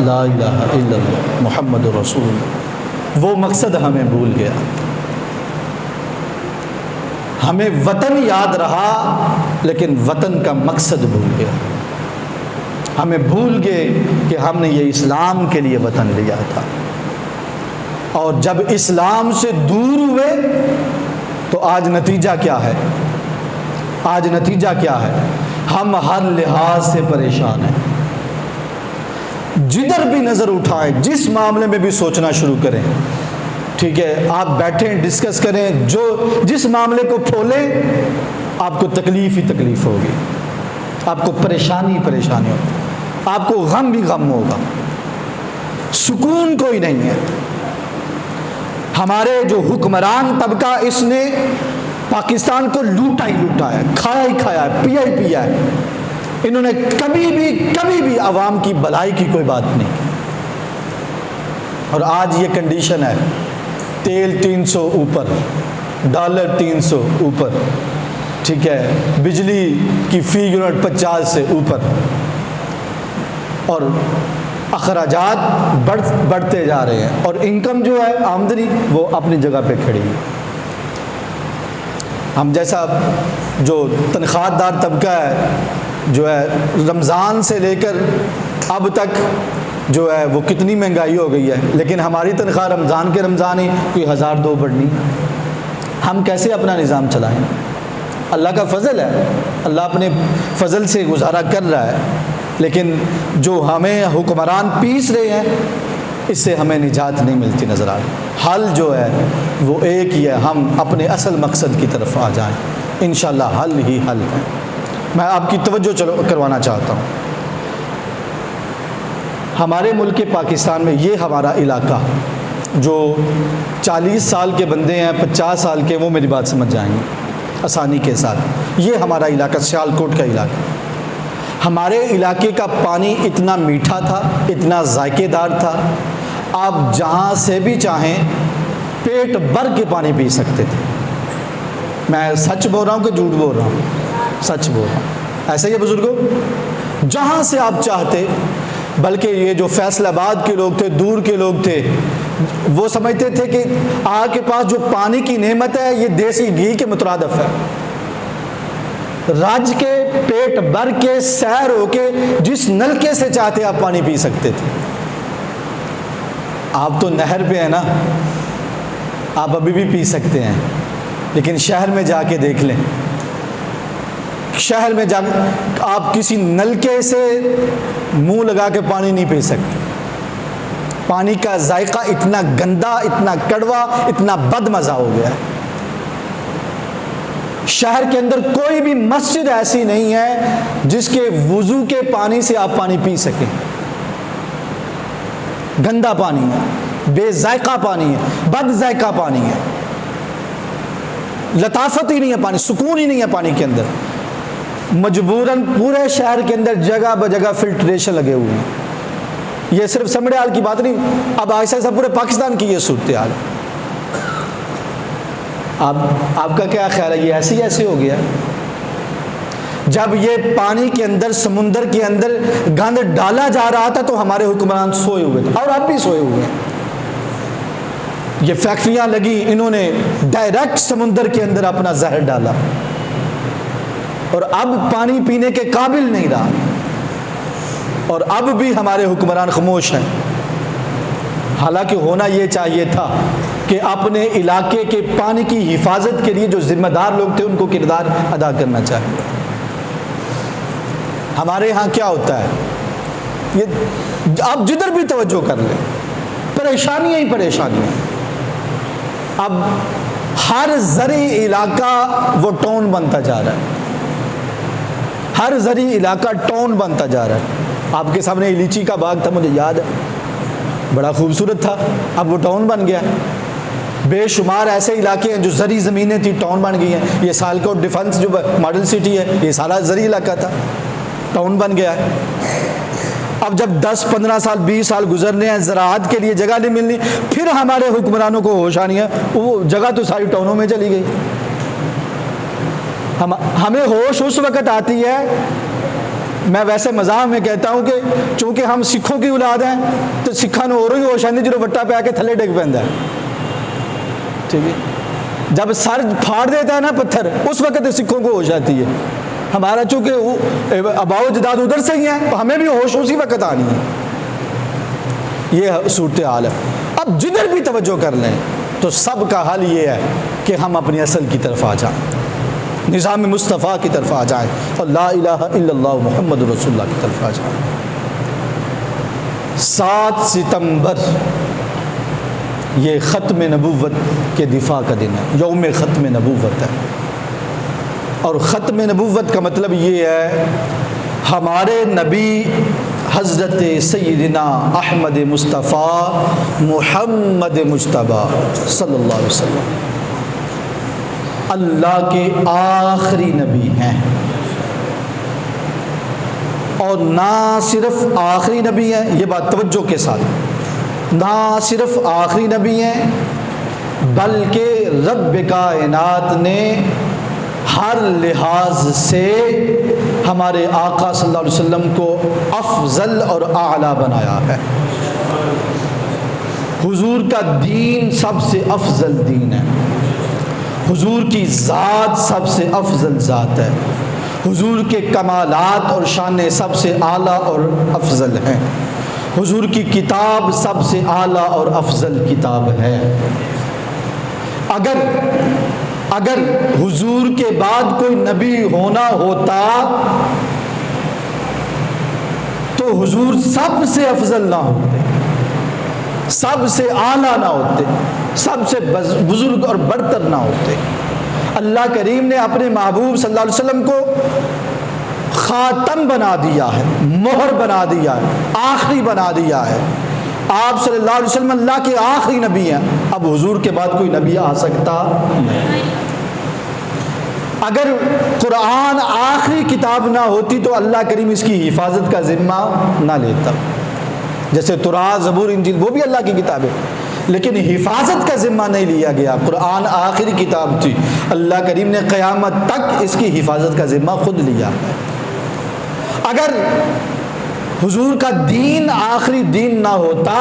Speaker 1: لا الہ الا اللہ محمد رسول اللہ۔ وہ مقصد ہمیں بھول گیا، ہمیں وطن یاد رہا لیکن وطن کا مقصد بھول گیا، ہمیں بھول گئے کہ ہم نے یہ اسلام کے لیے وطن لیا تھا، اور جب اسلام سے دور ہوئے تو آج نتیجہ کیا ہے؟ آج نتیجہ کیا ہے؟ ہم ہر لحاظ سے پریشان ہیں، جدھر بھی نظر اٹھائیں، جس معاملے میں بھی سوچنا شروع کریں، ٹھیک ہے، آپ بیٹھیں ڈسکس کریں، جس معاملے کو کھولیں آپ کو تکلیف ہی تکلیف ہوگی، آپ کو پریشانی ہوگی، آپ کو غم بھی غم ہوگا، سکون کوئی نہیں ہے۔ ہمارے جو حکمران طبقہ اس نے پاکستان کو لوٹا ہی لوٹا ہے، کھایا ہی کھایا ہے، پیا ہی پیا ہے، انہوں نے کبھی بھی عوام کی بھلائی کی کوئی بات نہیں کی، اور آج یہ کنڈیشن ہے، تیل 300 اوپر، ڈالر 300 اوپر، ٹھیک ہے، بجلی کی فی یونٹ 50 سے اوپر، اور اخراجات بڑھتے جا رہے ہیں، اور انکم جو ہے آمدنی وہ اپنی جگہ پہ کھڑی ہے۔ ہم جیسا جو تنخواہ دار طبقہ ہے جو ہے رمضان سے لے کر اب تک جو ہے وہ کتنی مہنگائی ہو گئی ہے، لیکن ہماری تنخواہ رمضان کے رمضان ہی کوئی 1000-2 بڑھنی، ہم کیسے اپنا نظام چلائیں؟ اللہ کا فضل ہے، اللہ اپنے فضل سے گزارا کر رہا ہے، لیکن جو ہمیں حکمران پیس رہے ہیں اس سے ہمیں نجات نہیں ملتی نظر آ رہی۔ حل جو ہے وہ ایک ہی ہے، ہم اپنے اصل مقصد کی طرف آ جائیں، انشاءاللہ حل ہی حل ہے۔ میں آپ کی توجہ کروانا چاہتا ہوں، ہمارے ملک پاکستان میں یہ ہمارا علاقہ جو 40 سال کے بندے ہیں، 50 سال کے، وہ میری بات سمجھ جائیں گے آسانی کے ساتھ، یہ ہمارا علاقہ سیالکوٹ کا علاقہ، ہمارے علاقے کا پانی اتنا میٹھا تھا، اتنا ذائقے دار تھا، آپ جہاں سے بھی چاہیں پیٹ بھر کے پانی پی سکتے تھے۔ میں سچ بول رہا ہوں کہ جھوٹ بول رہا ہوں؟ سچ بول رہا ہوں۔ ایسے ہی بزرگوں، جہاں سے آپ چاہتے، بلکہ یہ جو فیصل آباد کے لوگ تھے، دور کے لوگ تھے، وہ سمجھتے تھے کہ آپ کے پاس جو پانی کی نعمت ہے یہ دیسی گھی کے مترادف ہے، رج کے پیٹ بھر کے سیر ہو کے جس نلکے سے چاہتے آپ پانی پی سکتے تھے۔ آپ تو نہر پہ ہیں نا، آپ ابھی بھی پی سکتے ہیں، لیکن شہر میں جا کے دیکھ لیں، شہر میں جا کے آپ کسی نلکے سے منہ لگا کے پانی نہیں پی سکتے۔ پانی کا ذائقہ اتنا گندا، اتنا کڑوا، اتنا بد مزہ ہو گیا ہے۔ شہر کے اندر کوئی بھی مسجد ایسی نہیں ہے جس کے وضو کے پانی سے آپ پانی پی سکیں۔ گندا پانی ہے، بے ذائقہ پانی ہے، بد ذائقہ پانی ہے، لطافت ہی نہیں ہے پانی، سکون ہی نہیں ہے پانی کے اندر۔ مجبوراً پورے شہر کے اندر جگہ بجگہ فلٹریشن لگے ہوئے ہیں۔ یہ صرف سمڑیال کی بات نہیں، اب ایسا ایسا پورے پاکستان کی یہ صورتحال ہے۔ آپ کا کیا خیال ہے، یہ ایسے ہو گیا؟ جب یہ پانی کے اندر، سمندر کے اندر گند ڈالا جا رہا تھا تو ہمارے حکمران سوئے ہوئے تھے، اور اب بھی سوئے ہوئے ہیں۔ یہ فیکٹریاں لگی، انہوں نے ڈائریکٹ سمندر کے اندر اپنا زہر ڈالا، اور اب پانی پینے کے قابل نہیں رہا، اور اب بھی ہمارے حکمران خاموش ہیں۔ حالانکہ ہونا یہ چاہیے تھا کہ اپنے علاقے کے پانی کی حفاظت کے لیے جو ذمہ دار لوگ تھے ان کو کردار ادا کرنا چاہیے۔ ہمارے ہاں کیا ہوتا ہے، یہ آپ جدھر بھی توجہ کر لیں، پریشانیاں ہی پریشانیاں۔ اب ہر زرعی علاقہ وہ ٹاؤن بنتا جا رہا ہے، ہر زرعی علاقہ ٹاؤن بنتا جا رہا ہے۔ آپ کے سامنے لیچی کا باغ تھا، مجھے یاد ہے، بڑا خوبصورت تھا، اب وہ ٹاؤن بن گیا۔ بے شمار ایسے علاقے ہیں جو زرعی زمینیں تھیں ٹاؤن بن گئی ہیں۔ یہ سیالکوٹ ڈیفنس جو ماڈل سٹی ہے، یہ سارا زرعی علاقہ تھا، ٹاؤن بن گیا ہے۔ اب جب 10-15 سال 20 سال گزرنے ہیں، زراعت کے لیے جگہ نہیں ملنی، پھر ہمارے حکمرانوں کو ہوش آنی ہے، وہ جگہ تو ساری ٹاؤنوں میں چلی گئی۔ ہمیں ہوش اس وقت آتی ہے، میں ویسے مزاح میں کہتا ہوں کہ چونکہ ہم سکھوں کی اولاد ہیں تو سکھاں نوں ہی ہوش آندی جو وٹا پہ آ کے تھلے ڈگ پیندا ہے، ٹھیک ہے؟ جب سر پھاڑ دیتا ہے نا پتھر، اس وقت سکھوں کو ہوش آتی ہے۔ ہمارا چونکہ آباؤ جداد ادھر سے ہی ہیں تو ہمیں بھی ہوش اسی وقت آنی ہے۔ یہ صورتحال ہے۔ اب جدھر بھی توجہ کر لیں تو سب کا حل یہ ہے کہ ہم اپنی اصل کی طرف آ جائیں، نظام مصطفیٰ کی طرف آ جائیں، اور لا الہ الا اللہ محمد رسول اللہ کی طرف آ جائیں۔ 7 ستمبر یہ ختم نبوت کے دفاع کا دن ہے، یوم ختم نبوت ہے، اور ختم نبوت کا مطلب یہ ہے ہمارے نبی حضرت سیدنا احمد مصطفیٰ محمد مجتبیٰ صلی اللہ علیہ وسلم اللہ کے آخری نبی ہیں، اور نہ صرف آخری نبی ہیں، یہ بات توجہ کے ساتھ، نہ صرف آخری نبی ہیں بلکہ رب کائنات نے ہر لحاظ سے ہمارے آقا صلی اللہ علیہ وسلم کو افضل اور اعلیٰ بنایا ہے۔ حضور کا دین سب سے افضل دین ہے، حضور کی ذات سب سے افضل ذات ہے، حضور کے کمالات اور شانیں سب سے اعلیٰ اور افضل ہیں، حضور کی کتاب سب سے اعلیٰ اور افضل کتاب ہے۔ اگر حضور کے بعد کوئی نبی ہونا ہوتا تو حضور سب سے افضل نہ ہوتے، سب سے اعلیٰ نہ ہوتے، سب سے بزرگ اور برتر نہ ہوتے۔ اللہ کریم نے اپنے محبوب صلی اللہ علیہ وسلم کو خاتم بنا دیا ہے، مہر بنا دیا ہے، آخری بنا دیا ہے۔ آپ صلی اللہ علیہ وسلم اللہ کے آخری نبی ہیں، اب حضور کے بعد کوئی نبی آ سکتا نہیں۔ اگر قرآن آخری کتاب نہ ہوتی تو اللہ کریم اس کی حفاظت کا ذمہ نہ لیتا، جیسے توراۃ، زبور، انجیل وہ بھی اللہ کی کتاب ہے، لیکن حفاظت کا ذمہ نہیں لیا گیا۔ قرآن آخری کتاب تھی، اللہ کریم نے قیامت تک اس کی حفاظت کا ذمہ خود لیا ہے۔ اگر حضور کا دین آخری دین نہ ہوتا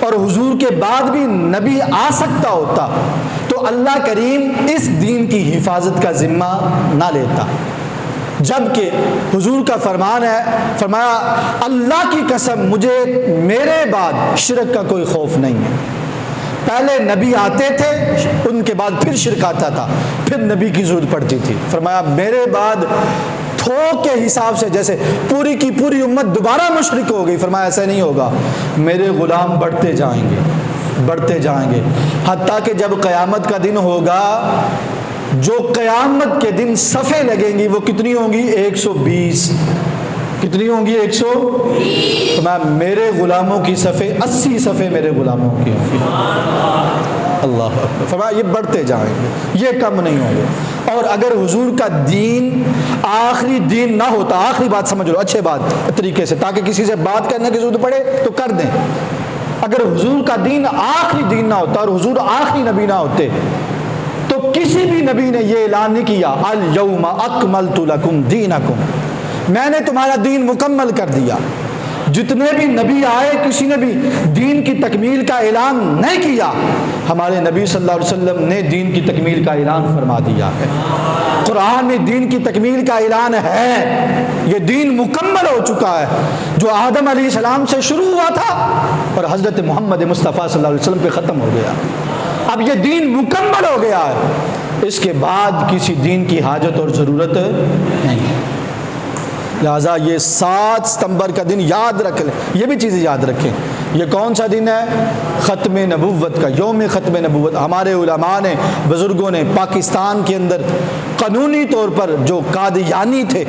Speaker 1: اور حضور کے بعد بھی نبی آ سکتا ہوتا تو اللہ کریم اس دین کی حفاظت کا ذمہ نہ لیتا، جبکہ حضور کا فرمان ہے، فرمایا اللہ کی قسم مجھے میرے بعد شرک کا کوئی خوف نہیں ہے۔ پہلے نبی آتے تھے، ان کے بعد پھر شرک آتا تھا، پھر نبی کی ضرورت پڑتی تھی۔ فرمایا میرے بعد تھوک کے حساب سے جیسے پوری کی پوری امت دوبارہ مشرک ہو گئی، فرمایا ایسا نہیں ہوگا، میرے غلام بڑھتے جائیں گے، بڑھتے جائیں گے، حتیٰ کہ جب قیامت کا دن ہوگا، جو قیامت کے دن صفیں لگیں گی وہ کتنی ہوں گی؟ 120۔ کتنی ہوں گی؟ 120۔ تو میں میرے غلاموں کی صفیں 80 صفیں میرے غلاموں کی ہوں گی۔ اللہ اکبر۔ فرمایا یہ بڑھتے جائیں گے، یہ کم نہیں ہوں گے۔ اور اگر حضور کا دین آخری دین نہ ہوتا، آخری بات سمجھ لو اچھے بات طریقے سے، تاکہ کسی سے بات کرنے کی ضرورت پڑے تو کر دیں، اگر حضور کا دین آخری دین نہ ہوتا اور حضور آخری نبی نہ ہوتے تو کسی بھی نبی نے یہ اعلان نہیں کیا الیوم اکملت لکم دینکم، میں نے تمہارا دین مکمل کر دیا۔ جتنے بھی نبی آئے کسی نے بھی دین کی تکمیل کا اعلان نہیں کیا، ہمارے نبی صلی اللہ علیہ وسلم نے دین کی تکمیل کا اعلان فرما دیا ہے۔ قرآن میں دین کی تکمیل کا اعلان ہے، یہ دین مکمل ہو چکا ہے، جو آدم علیہ السلام سے شروع ہوا تھا اور حضرت محمد مصطفیٰ صلی اللہ علیہ وسلم پہ ختم ہو گیا۔ اب یہ دین مکمل ہو گیا ہے، اس کے بعد کسی دین کی حاجت اور ضرورت نہیں ہے۔ لہٰذا یہ 7 ستمبر کا دن یاد رکھ لیں، یہ بھی چیزیں یاد رکھیں۔ یہ کون سا دن ہے؟ ختم نبوت کا، یوم ختم نبوت۔ ہمارے علماء نے، بزرگوں نے پاکستان کے اندر قانونی طور پر جو قادیانی تھے،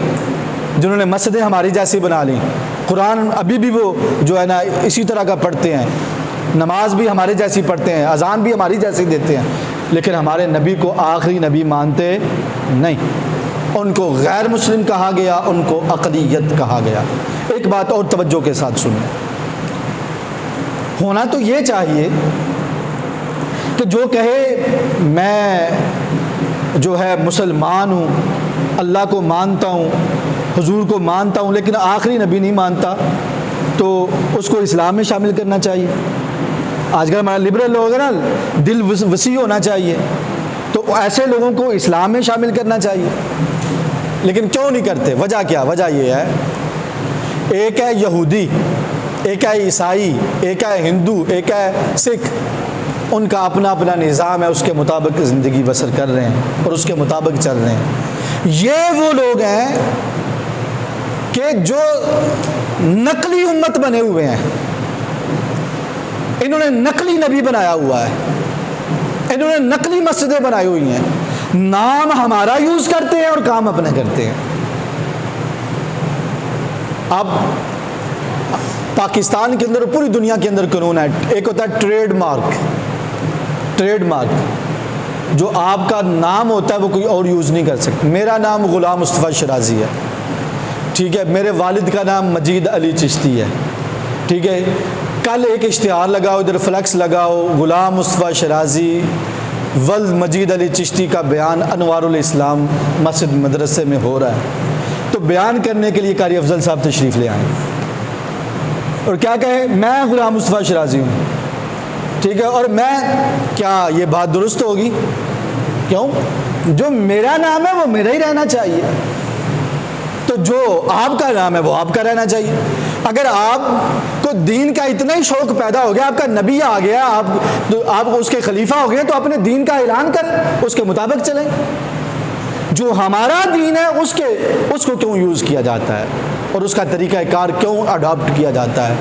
Speaker 1: جنہوں نے مسجدیں ہماری جیسی بنا لیں، قرآن ابھی بھی وہ جو ہے نا اسی طرح کا پڑھتے ہیں، نماز بھی ہمارے جیسی پڑھتے ہیں، اذان بھی ہماری جیسی دیتے ہیں، لیکن ہمارے نبی کو آخری نبی مانتے نہیں، ان کو غیر مسلم کہا گیا، ان کو اقلیت کہا گیا۔ ایک بات اور توجہ کے ساتھ سنیں، ہونا تو یہ چاہیے کہ جو کہے میں جو ہے مسلمان ہوں، اللہ کو مانتا ہوں، حضور کو مانتا ہوں، لیکن آخری نبی نہیں مانتا، تو اس کو اسلام میں شامل کرنا چاہیے۔ آج کل ہمارا لبرل لوگ ہیں نا، دل وسیع ہونا چاہیے، تو ایسے لوگوں کو اسلام میں شامل کرنا چاہیے، لیکن کیوں نہیں کرتے؟ وجہ کیا؟ وجہ یہ ہے، ایک ہے یہودی، ایک ہے عیسائی، ایک ہے ہندو، ایک ہے سکھ، ان کا اپنا اپنا نظام ہے، اس کے مطابق زندگی بسر کر رہے ہیں اور اس کے مطابق چل رہے ہیں۔ یہ وہ لوگ ہیں کہ جو نقلی امت بنے ہوئے ہیں، انہوں نے نقلی نبی بنایا ہوا ہے، انہوں نے نقلی مسجدیں بنائی ہوئی ہیں، نام ہمارا یوز کرتے ہیں اور کام اپنے کرتے ہیں۔ اب پاکستان کے اندر، پوری دنیا کے اندر قانون ہے، ایک ہوتا ہے ٹریڈ مارک، ٹریڈ مارک، جو آپ کا نام ہوتا ہے وہ کوئی اور یوز نہیں کر سکتا۔ میرا نام غلام مصطفیٰ شرازی ہے، ٹھیک ہے، میرے والد کا نام مجید علی چشتی ہے، ٹھیک ہے، کل ایک اشتہار لگاؤ، ادھر فلیکس لگاؤ، غلام مصطفیٰ شرازی ولد مجید علی چشتی کا بیان انوار الاسلام مسجد مدرسے میں ہو رہا ہے، تو بیان کرنے کے لیے قاری افضل صاحب تشریف لے آئیں اور کیا کہے، میں غلام مصطفیٰ شرازی ہوں، ٹھیک ہے، اور میں کیا یہ بات درست ہوگی؟ کیوں؟ جو میرا نام ہے وہ میرا ہی رہنا چاہیے، تو جو آپ کا نام ہے وہ آپ کا رہنا چاہیے۔ اگر آپ کو دین کا اتنا ہی شوق پیدا ہو گیا، آپ کا نبی آ گیا، آپ اس کے خلیفہ ہو گئے، تو اپنے دین کا اعلان کریں، اس کے مطابق چلیں۔ جو ہمارا دین ہے اس کو کیوں یوز کیا جاتا ہے اور اس کا طریقہ کار کیوں اڈاپٹ کیا جاتا ہے؟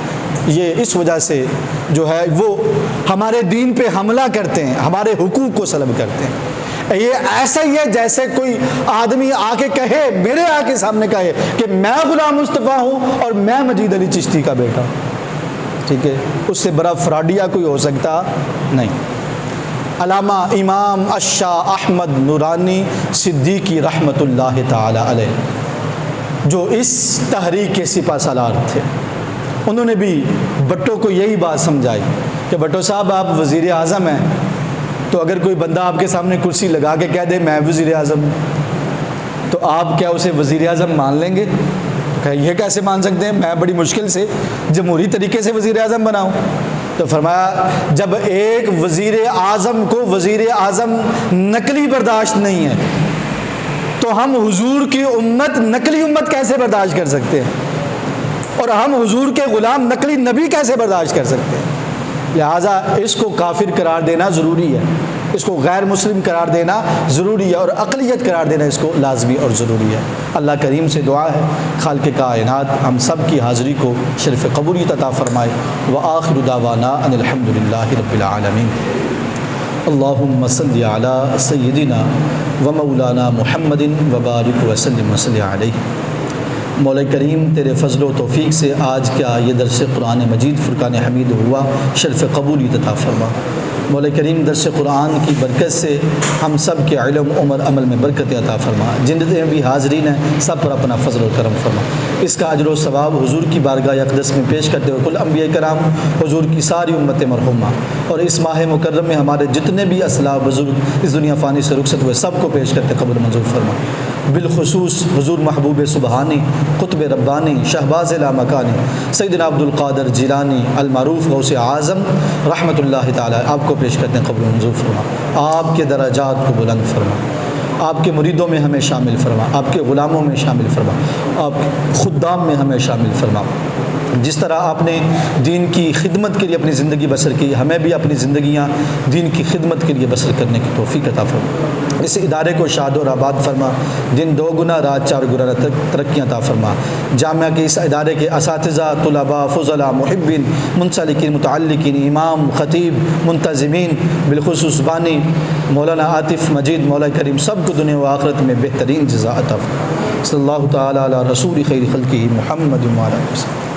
Speaker 1: یہ اس وجہ سے جو ہے وہ ہمارے دین پہ حملہ کرتے ہیں، ہمارے حقوق کو سلب کرتے ہیں۔ یہ ایسا ہی ہے جیسے کوئی آدمی آ کے کہے، میرے آ کے سامنے کہے کہ میں غلام مصطفیٰ ہوں اور میں مجید علی چشتی کا بیٹا ہوں، ٹھیک ہے، اس سے بڑا فراڈیا کوئی ہو سکتا نہیں۔ علامہ امام الشاہ احمد نورانی صدیقی رحمۃ اللہ تعالی علیہ، جو اس تحریک کے سپہ سالار تھے، انہوں نے بھی بھٹو کو یہی بات سمجھائی کہ بھٹو صاحب آپ وزیر اعظم ہیں، تو اگر کوئی بندہ آپ کے سامنے کرسی لگا کے کہہ دے میں وزیر اعظم ہوں، تو آپ کیا اسے وزیر اعظم مان لیں گے؟ یہ کیسے مان سکتے ہیں؟ میں بڑی مشکل سے جمہوری طریقے سے وزیر اعظم بناؤں۔ تو فرمایا جب ایک وزیر اعظم کو وزیر اعظم نقلی برداشت نہیں ہے، تو ہم حضور کی امت نقلی امت کیسے برداشت کر سکتے ہیں؟ اور ہم حضور کے غلام نقلی نبی کیسے برداشت کر سکتے ہیں؟ لہٰذا اس کو کافر قرار دینا ضروری ہے، اس کو غیر مسلم قرار دینا ضروری ہے، اور اقلیت قرار دینا اس کو لازمی اور ضروری ہے۔ اللہ کریم سے دعا ہے خالق کائنات ہم سب کی حاضری کو شرف قبولیت عطا فرمائے۔ وآخر دعوانا ان الحمدللہ رب العالمین۔ اللہم صلی علی سیدنا و مولانا محمد وبارک وسلم وصلی علیہ۔ مولا کریم تیرے فضل و توفیق سے آج کیا یہ درس قرآن مجید فرقان حمید ہوا، شرف قبولیت عطا فرما۔ مولا کریم درس قرآن کی برکت سے ہم سب کے علم عمر عمل میں برکت عطا فرما، جن بھی حاضرین ہیں سب پر اپنا فضل و کرم فرما۔ اس کا اجر و ثواب حضور کی بارگاہ اقدس میں پیش کرتے ہوئے کل انبیاء کرام، حضور کی ساری امت مرحومہ، اور اس ماہ مکرم میں ہمارے جتنے بھی اسلاف بزرگ اس دنیا فانی سے رخصت ہوئے سب کو پیش کرتے قبول منظور فرما۔ بالخصوص حضور محبوب سبحانی، قطب ربانی، شہباز لامکانی، سیدنا عبد القادر جیلانی المعروف غوث اعظم رحمۃ اللہ تعالی، آپ کو پیش کرتے ہیں قبول منظور فرما۔ آپ کے درجات کو بلند فرما، آپ کے مریدوں میں ہمیں شامل فرما، آپ کے غلاموں میں شامل فرما، آپ کے خدام میں ہمیں شامل فرما۔ جس طرح آپ نے دین کی خدمت کے لیے اپنی زندگی بسر کی، ہمیں بھی اپنی زندگیاں دین کی خدمت کے لیے بسر کرنے کی توفیق عطا فرما۔ اس ادارے کو شاد اور آباد فرما، دن دو گنا رات چار گنا ترقیاں عطا فرما۔ جامعہ کے اس ادارے کے اساتذہ، طلباء، فضلاء، محبین، منسلکین، متعلقین، امام، خطیب، منتظمین، بالخصوص بانی مولانا عاطف مجید، مولا کریم سب کو دنیا و آخرت میں بہترین جزا عطا فرما۔ صلی اللہ تعالی علی رسول خیر خلقہ محمد وعلی آلہ وسلم۔